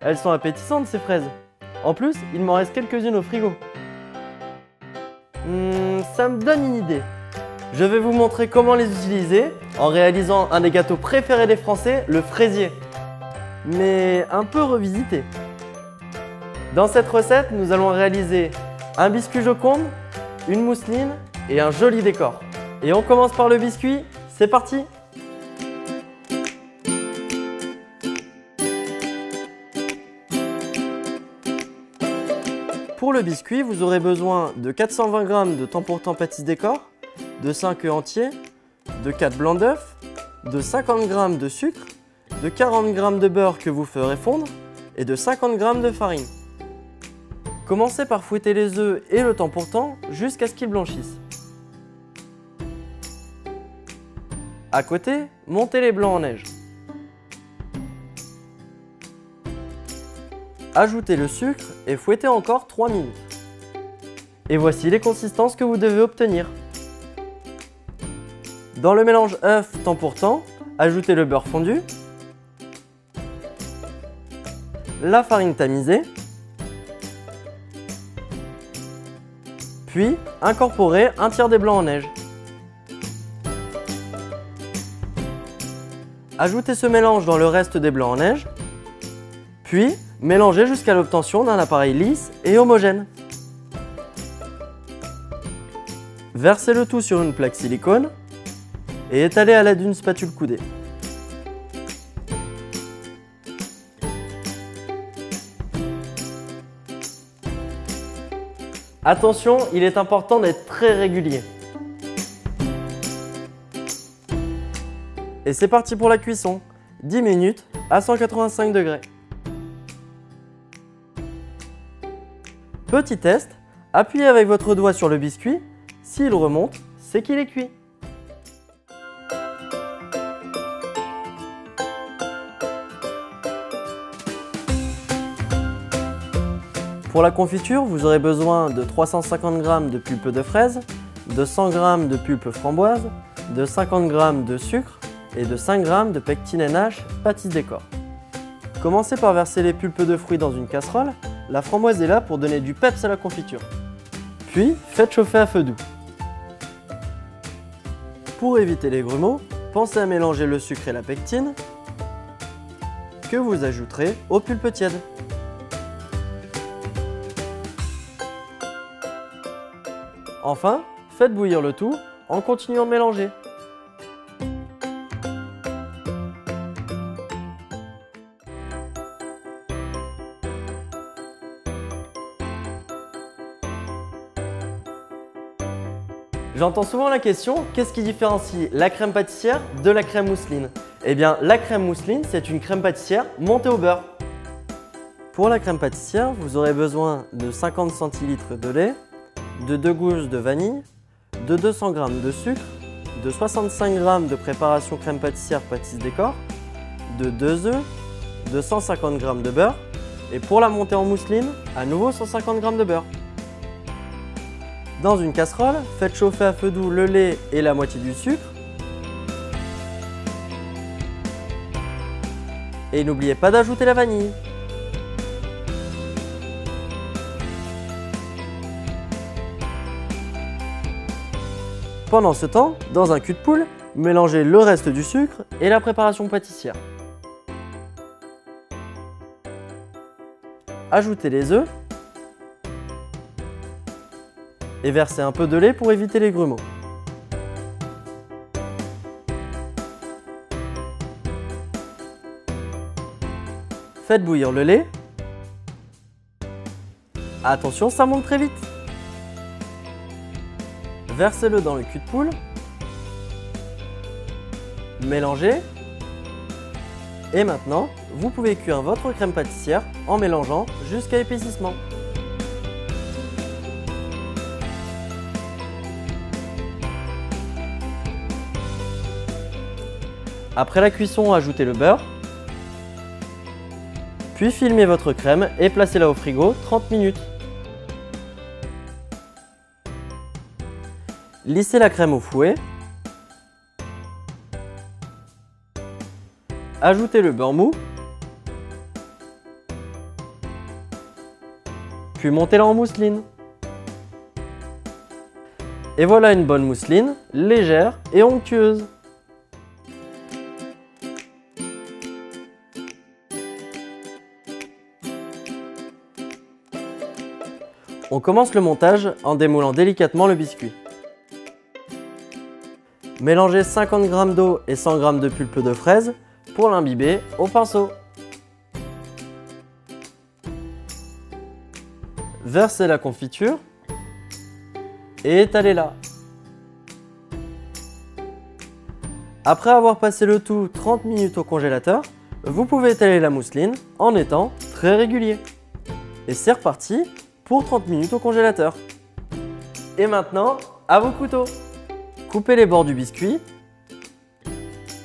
Elles sont appétissantes ces fraises. En plus, il m'en reste quelques-unes au frigo. Ça me donne une idée. Je vais vous montrer comment les utiliser en réalisant un des gâteaux préférés des Français, le fraisier. Mais un peu revisité. Dans cette recette, nous allons réaliser un biscuit Joconde, une mousseline et un joli décor. Et on commence par le biscuit, c'est parti! Pour le biscuit, vous aurez besoin de 420 g de temps pour temps pâtisse décor, de 5 œufs entiers, de 4 blancs d'œufs, de 50 g de sucre, de 40 g de beurre que vous ferez fondre et de 50 g de farine. Commencez par fouetter les œufs et le temps pour temps jusqu'à ce qu'ils blanchissent. À côté, montez les blancs en neige. Ajoutez le sucre et fouettez encore 3 minutes. Et voici les consistances que vous devez obtenir. Dans le mélange œuf temps pour temps, ajoutez le beurre fondu, la farine tamisée, puis incorporez un tiers des blancs en neige. Ajoutez ce mélange dans le reste des blancs en neige, puis mélangez jusqu'à l'obtention d'un appareil lisse et homogène. Versez le tout sur une plaque silicone et étalez à l'aide d'une spatule coudée. Attention, il est important d'être très régulier. Et c'est parti pour la cuisson, 10 minutes à 185 degrés. Petit test, appuyez avec votre doigt sur le biscuit, s'il remonte, c'est qu'il est cuit. Pour la confiture, vous aurez besoin de 350 g de pulpe de fraise, de 100 g de pulpe framboise, de 50 g de sucre et de 5 g de pectine NH pâtisse décor. Commencez par verser les pulpes de fruits dans une casserole. La framboise est là pour donner du peps à la confiture. Puis, faites chauffer à feu doux. Pour éviter les grumeaux, pensez à mélanger le sucre et la pectine que vous ajouterez aux pulpes tièdes. Enfin, faites bouillir le tout en continuant de mélanger. J'entends souvent la question, qu'est-ce qui différencie la crème pâtissière de la crème mousseline? Eh bien, la crème mousseline, c'est une crème pâtissière montée au beurre. Pour la crème pâtissière, vous aurez besoin de 50 cl de lait, de 2 gousses de vanille, de 200 g de sucre, de 65 g de préparation crème pâtissière pâtisse décor, de 2 œufs, de 150 g de beurre et pour la montée en mousseline, à nouveau 150 g de beurre. Dans une casserole, faites chauffer à feu doux le lait et la moitié du sucre. Et n'oubliez pas d'ajouter la vanille. Pendant ce temps, dans un cul de poule, mélangez le reste du sucre et la préparation pâtissière. Ajoutez les œufs et versez un peu de lait pour éviter les grumeaux. Faites bouillir le lait. Attention, ça monte très vite. Versez-le dans le cul de poule. Mélangez. Et maintenant, vous pouvez cuire votre crème pâtissière en mélangeant jusqu'à épaississement. Après la cuisson, ajoutez le beurre. Puis filmez votre crème et placez-la au frigo 30 minutes. Lissez la crème au fouet. Ajoutez le beurre mou. puis montez-la en mousseline. Et voilà une bonne mousseline, légère et onctueuse. On commence le montage en démoulant délicatement le biscuit. Mélangez 50 g d'eau et 100 g de pulpe de fraise pour l'imbiber au pinceau. Versez la confiture et étalez-la. Après avoir passé le tout 30 minutes au congélateur, vous pouvez étaler la mousseline en étant très régulier. Et c'est reparti pour 30 minutes au congélateur. Et maintenant, à vos couteaux. Coupez les bords du biscuit,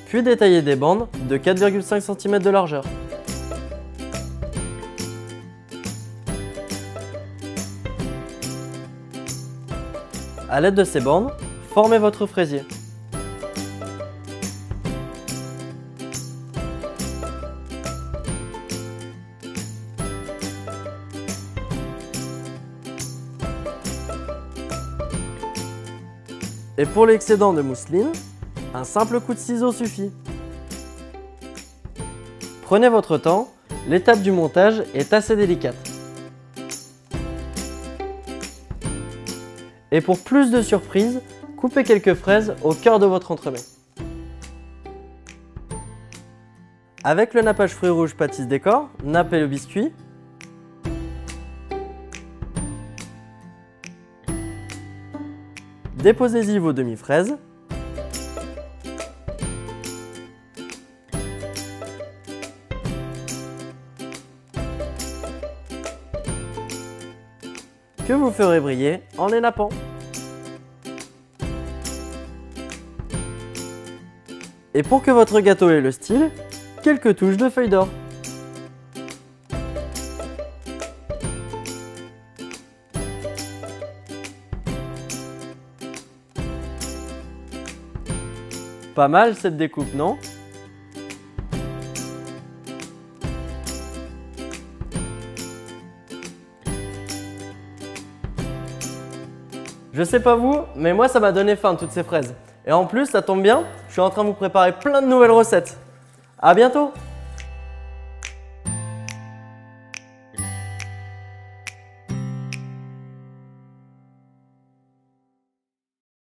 puis détaillez des bandes de 4,5 cm de largeur. À l'aide de ces bandes, formez votre fraisier. Et pour l'excédent de mousseline, un simple coup de ciseau suffit. Prenez votre temps, l'étape du montage est assez délicate. Et pour plus de surprise, coupez quelques fraises au cœur de votre entremets. Avec le nappage fruits rouges pâtisse décor, nappez le biscuit. Déposez-y vos demi-fraises. Que vous ferez briller en les nappant. Et pour que votre gâteau ait le style, quelques touches de feuilles d'or. Pas mal cette découpe, non? Je sais pas vous, mais moi ça m'a donné faim toutes ces fraises. Et en plus, ça tombe bien, je suis en train de vous préparer plein de nouvelles recettes. À bientôt!